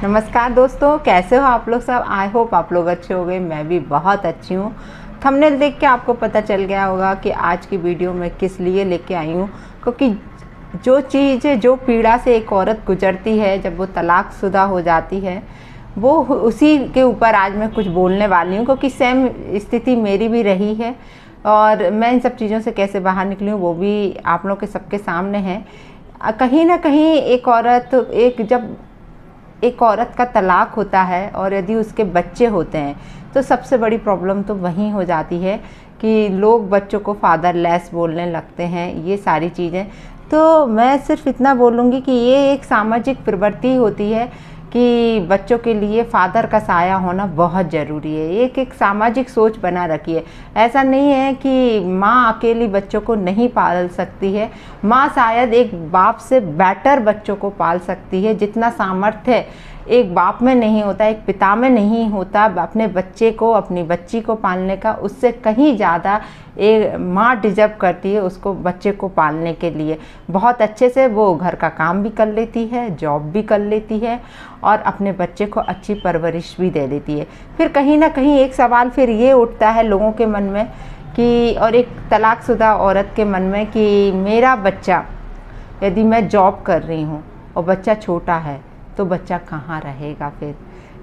नमस्कार दोस्तों, कैसे हो आप लोग सब। आई होप आप लोग अच्छे हो गए। मैं भी बहुत अच्छी हूँ। थंबनेल देख के आपको पता चल गया होगा कि आज की वीडियो में किस लिए लेके आई हूँ, क्योंकि जो चीज़ जो पीड़ा से एक औरत गुजरती है जब वो तलाकशुदा हो जाती है, वो उसी के ऊपर आज मैं कुछ बोलने वाली हूँ, क्योंकि सेम स्थिति मेरी भी रही है और मैं इन सब चीज़ों से कैसे बाहर निकली हूँ वो भी आप लोग के सबके सामने है। कहीं ना कहीं जब एक औरत का तलाक होता है और यदि उसके बच्चे होते हैं तो सबसे बड़ी प्रॉब्लम तो वहीं हो जाती है कि लोग बच्चों को फादरलेस बोलने लगते हैं, ये सारी चीज़ें। तो मैं सिर्फ इतना बोलूँगी कि ये एक सामाजिक प्रवृत्ति होती है कि बच्चों के लिए फादर का साया होना बहुत ज़रूरी है। एक सामाजिक सोच बना रखी है। ऐसा नहीं है कि माँ अकेली बच्चों को नहीं पाल सकती है, माँ शायद एक बाप से बेटर बच्चों को पाल सकती है। जितना सामर्थ्य एक बाप में नहीं होता, एक पिता में नहीं होता अपने बच्चे को, अपनी बच्ची को पालने का, उससे कहीं ज़्यादा एक माँ डिजर्व करती है उसको, बच्चे को पालने के लिए। बहुत अच्छे से वो घर का काम भी कर लेती है, जॉब भी कर लेती है और अपने बच्चे को अच्छी परवरिश भी दे देती है। फिर कहीं ना कहीं एक सवाल फिर ये उठता है लोगों के मन में कि, और एक तलाकशुदा औरत के मन में, कि मेरा बच्चा, यदि मैं जॉब कर रही हूँ और बच्चा छोटा है तो बच्चा कहाँ रहेगा। फिर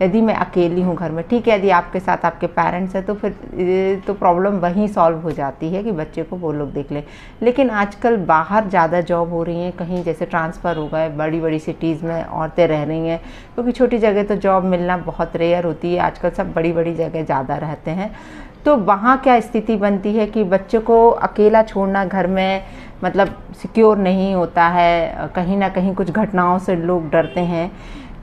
यदि मैं अकेली हूँ घर में, ठीक है, यदि आपके साथ आपके पेरेंट्स हैं तो फिर तो प्रॉब्लम वहीं सॉल्व हो जाती है कि बच्चे को वो लोग देख लें। लेकिन आजकल बाहर ज़्यादा जॉब हो रही हैं, कहीं जैसे ट्रांसफ़र हो गए, बड़ी बड़ी सिटीज़ में औरतें रह रही हैं, क्योंकि छोटी जगह तो जॉब मिलना बहुत रेयर होती है। आजकल सब बड़ी बड़ी जगह ज़्यादा रहते हैं। तो वहाँ क्या स्थिति बनती है कि बच्चों को अकेला छोड़ना घर में मतलब सिक्योर नहीं होता है। कहीं ना कहीं कुछ घटनाओं से लोग डरते हैं।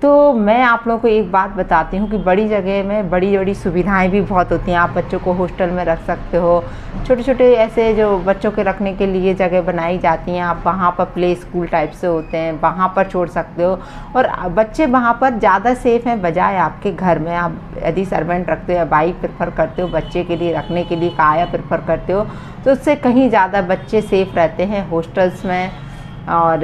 तो मैं आप लोगों को एक बात बताती हूँ कि बड़ी जगह में बड़ी बड़ी सुविधाएं भी बहुत होती हैं। आप बच्चों को हॉस्टल में रख सकते हो, छोटे छोटे ऐसे जो बच्चों के रखने के लिए जगह बनाई जाती हैं, आप वहाँ पर प्ले स्कूल टाइप से होते हैं, वहाँ पर छोड़ सकते हो और बच्चे वहाँ पर ज़्यादा सेफ़ हैं बजाय आपके घर में। आप यदि सर्वेंट रखते हो या बाइक प्रेफर करते हो बच्चे के लिए रखने के लिए, काया प्रेफर करते हो, तो उससे कहीं ज़्यादा बच्चे सेफ़ रहते हैं हॉस्टल्स में और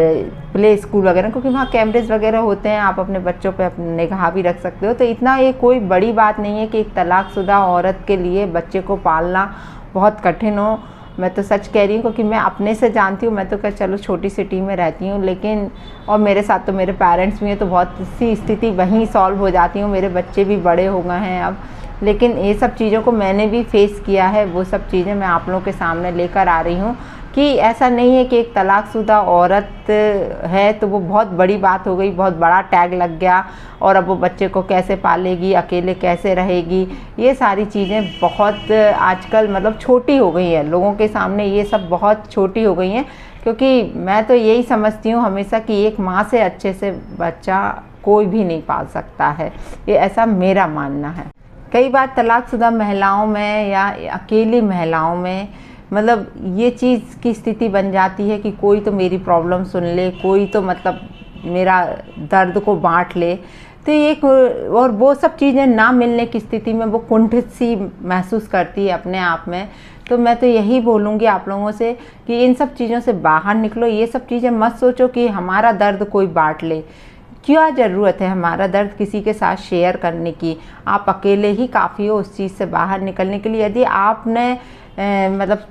प्ले स्कूल वगैरह, क्योंकि वहाँ कैमरेज वगैरह होते हैं। आप अपने बच्चों पे अपनी निगाह भी रख सकते हो। तो इतना ये कोई बड़ी बात नहीं है कि एक तलाकशुदा औरत के लिए बच्चे को पालना बहुत कठिन हो। मैं तो सच कह रही हूँ, क्योंकि मैं अपने से जानती हूँ। मैं तो चलो छोटी सिटी में रहती हूँ, लेकिन और मेरे साथ तो मेरे पेरेंट्स भी हैं, तो बहुत सी स्थिति वहीं सॉल्व हो जाती हूँ। मेरे बच्चे भी बड़े हो गए हैं अब, लेकिन ये सब चीज़ों को मैंने भी फेस किया है। वो सब चीज़ें मैं आप लोगों के सामने लेकर आ रही हूँ कि ऐसा नहीं है कि एक तलाकशुदा औरत है तो वो बहुत बड़ी बात हो गई, बहुत बड़ा टैग लग गया और अब वो बच्चे को कैसे पालेगी, अकेले कैसे रहेगी। ये सारी चीज़ें बहुत आजकल मतलब छोटी हो गई हैं लोगों के सामने, ये सब बहुत छोटी हो गई हैं। क्योंकि मैं तो यही समझती हूँ हमेशा कि एक माँ से अच्छे से बच्चा कोई भी नहीं पाल सकता है। ये ऐसा मेरा मानना है। कई बार तलाकशुदा महिलाओं में या अकेली महिलाओं में मतलब ये चीज़ की स्थिति बन जाती है कि कोई तो मेरी प्रॉब्लम सुन ले, कोई तो मतलब मेरा दर्द को बांट ले। तो एक और वो सब चीज़ें ना मिलने की स्थिति में वो कुंठित सी महसूस करती है अपने आप में। तो मैं तो यही बोलूँगी आप लोगों से कि इन सब चीज़ों से बाहर निकलो। ये सब चीज़ें मत सोचो कि हमारा दर्द कोई बांट ले। क्या ज़रूरत है हमारा दर्द किसी के साथ शेयर करने की। आप अकेले ही काफ़ी हो उस चीज़ से बाहर निकलने के लिए। यदि आपने मतलब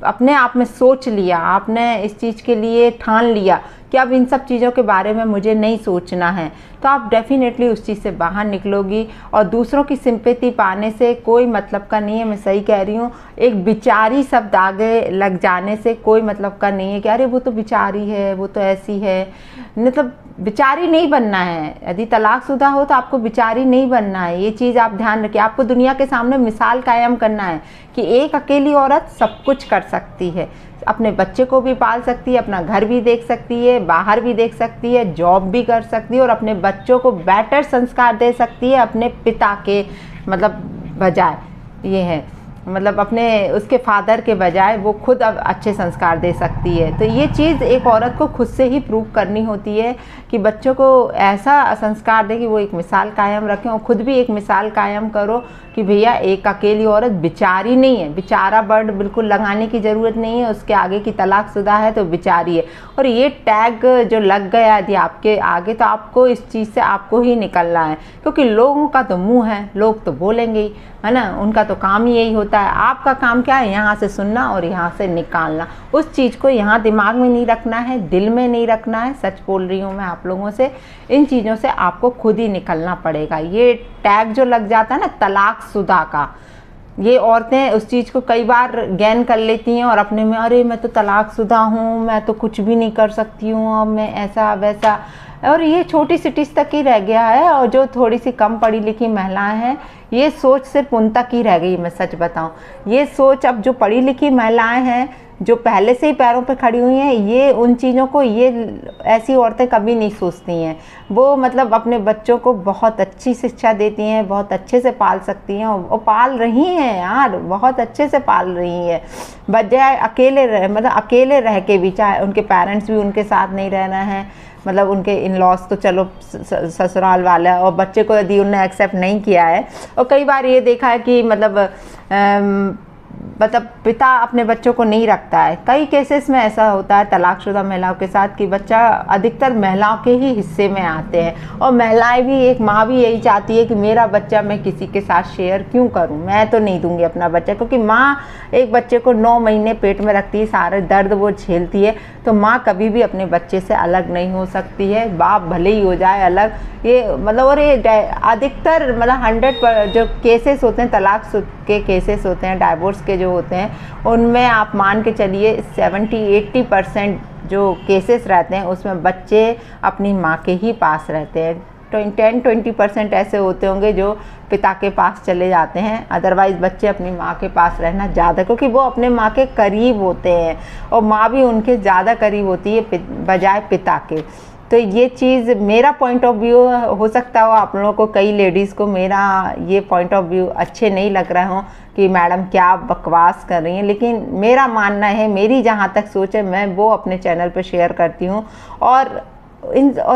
अपने आप में सोच लिया, आपने इस चीज़ के लिए ठान लिया कि अब इन सब चीज़ों के बारे में मुझे नहीं सोचना है, तो आप डेफिनेटली उस चीज़ से बाहर निकलोगी। और दूसरों की सिंपैथी पाने से कोई मतलब का नहीं है। मैं सही कह रही हूँ। एक बिचारी शब्द आगे लग जाने से कोई मतलब का नहीं है कि अरे वो तो बिचारी है, वो तो ऐसी है। मतलब बिचारी नहीं बनना है। यदि तलाकशुदा हो तो आपको बिचारी नहीं बनना है। ये चीज़ आप ध्यान रखिए। आपको दुनिया के सामने मिसाल कायम करना है कि एक अकेली औरत सब कुछ कर सकती है। अपने बच्चे को भी पाल सकती है, अपना घर भी देख सकती है, बाहर भी देख सकती है, जॉब भी कर सकती है और अपने बच्चों को बेटर संस्कार दे सकती है अपने पिता के मतलब बजाय। ये है मतलब अपने उसके फादर के बजाय वो खुद अब अच्छे संस्कार दे सकती है। तो ये चीज़ एक औरत को खुद से ही प्रूव करनी होती है कि बच्चों को ऐसा संस्कार दे कि वो एक मिसाल कायम रखें, और ख़ुद भी एक मिसाल कायम करो कि भैया एक अकेली औरत बिचारी नहीं है, बेचारा वर्ड बिल्कुल लगाने की ज़रूरत नहीं है, उसके आगे की तलाकशुदा है तो बेचारी है। और ये टैग जो लग गया यदि आपके आगे, तो आपको इस चीज़ से आपको ही निकलना है, क्योंकि लोगों का तो मुंह है, लोग तो बोलेंगे ही, है ना, उनका तो काम ही यही होता है। आपका काम क्या है? यहाँ से सुनना और यहाँ से निकालना। उस चीज़ को यहाँ दिमाग में नहीं रखना है, दिल में नहीं रखना है। सच बोल रही हूँ मैं आप लोगों से, इन चीज़ों से आपको खुद ही निकलना पड़ेगा। ये टैग जो लग जाता है ना तलाकशुदा का, ये औरतें उस चीज़ को कई बार गैन कर लेती हैं और अपने में, अरे मैं तो तलाकशुदा हूँ, मैं तो कुछ भी नहीं कर सकती हूँ, अब मैं ऐसा वैसा। और ये छोटी सिटीज़ तक ही रह गया है, और जो थोड़ी सी कम पढ़ी लिखी महिलाएं हैं, ये सोच सिर्फ उन तक ही रह गई। मैं सच बताऊं, ये सोच अब जो पढ़ी लिखी महिलाएं हैं, जो पहले से ही पैरों पे खड़ी हुई हैं, ये उन चीज़ों को, ये ऐसी औरतें कभी नहीं सोचती हैं। वो मतलब अपने बच्चों को बहुत अच्छी शिक्षा देती हैं, बहुत अच्छे से पाल सकती हैं, और पाल रही हैं यार, बहुत अच्छे से पाल रही हैं। बजाय अकेले रह, मतलब अकेले रह के भी, चाहे उनके पेरेंट्स भी उनके साथ नहीं रहना है, मतलब उनके इन लॉज तो चलो ससुराल वाला है, और बच्चे को यदि उन्होंने एक्सेप्ट नहीं किया है। और कई बार ये देखा है कि मतलब पिता अपने बच्चों को नहीं रखता है। कई केसेस में ऐसा होता है तलाकशुदा महिलाओं के साथ कि बच्चा अधिकतर महिलाओं के ही हिस्से में आते हैं, और महिलाएं भी, एक माँ भी यही चाहती है कि मेरा बच्चा मैं किसी के साथ शेयर क्यों करूं, मैं तो नहीं दूंगी अपना बच्चा, क्योंकि माँ एक बच्चे को 9 महीने पेट में रखती है, सारे दर्द वो झेलती है। तो माँ कभी भी अपने बच्चे से अलग नहीं हो सकती है, बाप भले ही हो जाए अलग। ये मतलब, और ये अधिकतर मतलब 100 जो केसेस होते हैं, तलाक के केसेस होते हैं, डाइवोर्स के जो होते हैं, उनमें आप मान के चलिए 70-80% जो केसेस रहते हैं, उसमें बच्चे अपनी माँ के ही पास रहते हैं। 10-20% ऐसे होते होंगे जो पिता के पास चले जाते हैं, अदरवाइज़ बच्चे अपनी माँ के पास रहना ज़्यादा, क्योंकि वो अपने माँ के करीब होते हैं, और माँ भी उनके ज़्यादा करीब होती है बजाय पिता के। तो ये चीज़ मेरा पॉइंट ऑफ व्यू हो सकता हो आप लोगों को, कई लेडीज़ को मेरा ये पॉइंट ऑफ व्यू अच्छे नहीं लग रहा हो कि मैडम क्या बकवास कर रही हैं, लेकिन मेरा मानना है, मेरी जहाँ तक सोच है, मैं वो अपने चैनल पर शेयर करती हूँ। और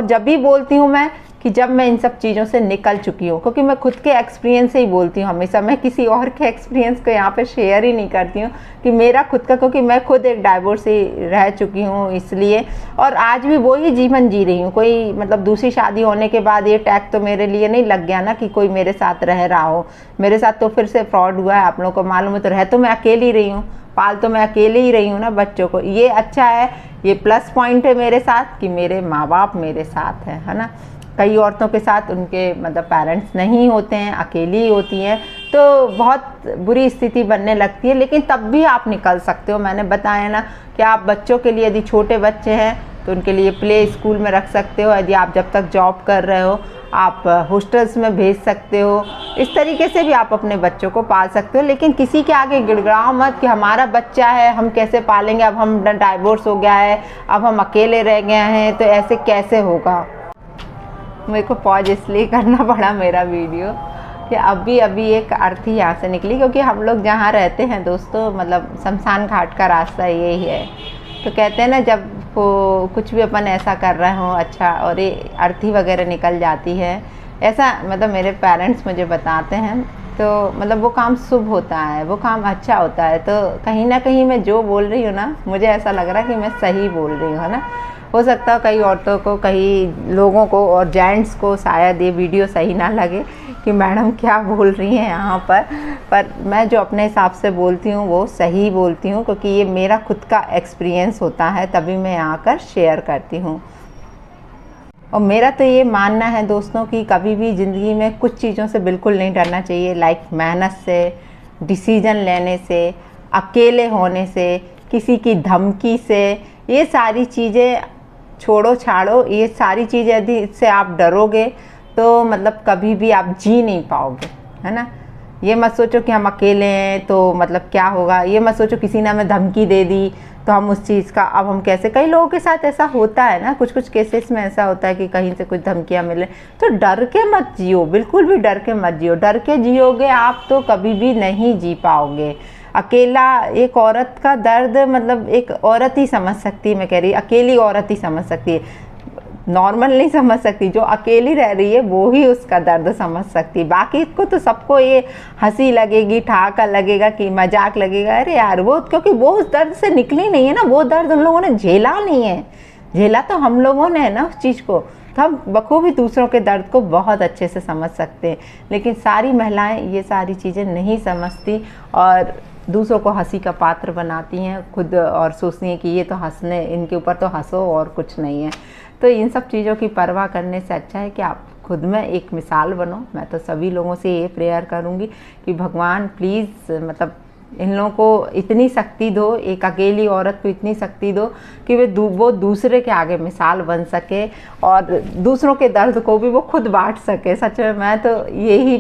जब भी बोलती हूँ मैं कि जब मैं इन सब चीज़ों से निकल चुकी हूँ, क्योंकि मैं खुद के एक्सपीरियंस से ही बोलती हूँ हमेशा, मैं किसी और के एक्सपीरियंस को यहाँ पे शेयर ही नहीं करती हूँ कि मेरा खुद का, क्योंकि मैं खुद एक डाइवोर्स ही रह चुकी हूँ इसलिए, और आज भी वो ही जीवन जी रही हूँ। कोई मतलब दूसरी शादी होने के बाद ये टैग तो मेरे लिए नहीं लग गया ना कि कोई मेरे साथ रह रहा हो। मेरे साथ तो फिर से फ्रॉड हुआ है, आप लोगों को मालूम है। तो रह तो मैं अकेली रही हूँ, पाल तो मैं अकेले ही रही हूँ ना बच्चों को। ये अच्छा है, ये प्लस पॉइंट है मेरे साथ कि मेरे माँ बाप मेरे साथ है ना। कई औरतों के साथ उनके मतलब पेरेंट्स नहीं होते हैं, अकेली ही होती हैं, तो बहुत बुरी स्थिति बनने लगती है, लेकिन तब भी आप निकल सकते हो। मैंने बताया ना कि आप बच्चों के लिए, यदि छोटे बच्चे हैं तो उनके लिए प्ले स्कूल में रख सकते हो, यदि आप जब तक जॉब कर रहे हो आप हॉस्टल्स में भेज सकते हो। इस तरीके से भी आप अपने बच्चों को पाल सकते हो, लेकिन किसी के आगे गिड़गिड़ाओ मत कि हमारा बच्चा है, हम कैसे पालेंगे, अब हम डाइवोर्स हो गया है, अब हम अकेले रह गए हैं, तो ऐसे कैसे होगा। मेरे को पॉज इसलिए करना पड़ा मेरा वीडियो कि अभी एक अर्थी यहाँ से निकली, क्योंकि हम लोग जहाँ रहते हैं दोस्तों, मतलब शमशान घाट का रास्ता यही है। तो कहते हैं ना, जब वो कुछ भी अपन ऐसा कर रहे हो अच्छा, और ये अर्थी वगैरह निकल जाती है, ऐसा मतलब मेरे पेरेंट्स मुझे बताते हैं, तो मतलब वो काम शुभ होता है, वो काम अच्छा होता है। तो कहीं ना कहीं मैं जो बोल रही हूँ ना, मुझे ऐसा लग रहा है कि मैं सही बोल रही हूँ, है ना। हो सकता है कई औरतों को, कई लोगों को और जेंट्स को शायद ये वीडियो सही ना लगे कि मैडम क्या बोल रही हैं यहाँ पर मैं जो अपने हिसाब से बोलती हूँ वो सही बोलती हूँ, क्योंकि ये मेरा खुद का एक्सपीरियंस होता है, तभी मैं यहाँ कर शेयर करती हूँ। और मेरा तो ये मानना है दोस्तों कि कभी भी ज़िंदगी में कुछ चीज़ों से बिल्कुल नहीं डरना चाहिए, लाइक मेहनत से, डिसीज़न लेने से, अकेले होने से, किसी की धमकी से। ये सारी चीज़ें छोड़ो छाड़ो, ये सारी चीज़ें यदि इससे आप डरोगे तो मतलब कभी भी आप जी नहीं पाओगे, है ना। ये मत सोचो कि हम अकेले हैं तो मतलब क्या होगा, ये मत सोचो किसी ने हमें धमकी दे दी तो हम उस चीज़ का अब हम कैसे, कई लोगों के साथ ऐसा होता है ना, कुछ कुछ केसेस में ऐसा होता है कि कहीं से कुछ धमकियाँ मिले, तो डर के मत जियो, बिल्कुल भी डर के मत जियो। डर के जियोगे आप तो कभी भी नहीं जी पाओगे। अकेला एक औरत का दर्द, मतलब एक औरत ही समझ सकती है, मैं कह रही अकेली औरत ही समझ सकती है, नॉर्मल नहीं समझ सकती। जो अकेली रह रही है वो ही उसका दर्द समझ सकती है। बाकी को तो सबको ये हंसी लगेगी, ठहाका लगेगा, कि मजाक लगेगा, अरे यार वो, क्योंकि वो उस दर्द से निकली नहीं है ना, वो दर्द उन लोगों ने झेला नहीं है, झेला तो हम लोगों ने है ना उस चीज़ को। तो हम बखूबी दूसरों के दर्द को बहुत अच्छे से समझ सकते हैं, लेकिन सारी महिलाएं ये सारी चीज़ें नहीं समझती और दूसरों को हंसी का पात्र बनाती हैं खुद, और सोचती हैं कि ये तो हंसने, इनके ऊपर तो हंसो और कुछ नहीं है। तो इन सब चीज़ों की परवाह करने से अच्छा है कि आप खुद में एक मिसाल बनो। मैं तो सभी लोगों से ये प्रेयर करूँगी कि भगवान प्लीज़, मतलब इन लोगों को इतनी शक्ति दो, एक अकेली औरत को इतनी शक्ति दो कि वो दूसरे के आगे मिसाल बन सके और दूसरों के दर्द को भी वो खुद बांट सके। सच में मैं तो यही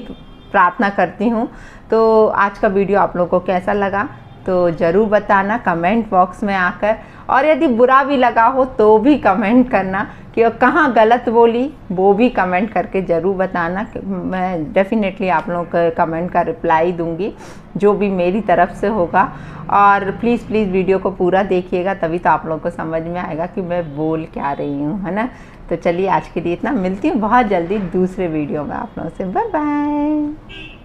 प्रार्थना करती हूँ। तो आज का वीडियो आप लोगों को कैसा लगा तो ज़रूर बताना कमेंट बॉक्स में आकर, और यदि बुरा भी लगा हो तो भी कमेंट करना कि कहाँ गलत बोली, वो भी कमेंट करके ज़रूर बताना। मैं डेफिनेटली आप लोगों के कमेंट का रिप्लाई दूंगी जो भी मेरी तरफ से होगा। और प्लीज़ वीडियो को पूरा देखिएगा, तभी तो आप लोगों को समझ में आएगा कि मैं बोल क्या रही हूँ, है ना। तो चलिए आज के लिए इतना, मिलती हूँ बहुत जल्दी दूसरे वीडियो में आप लोगों से। Bye bye.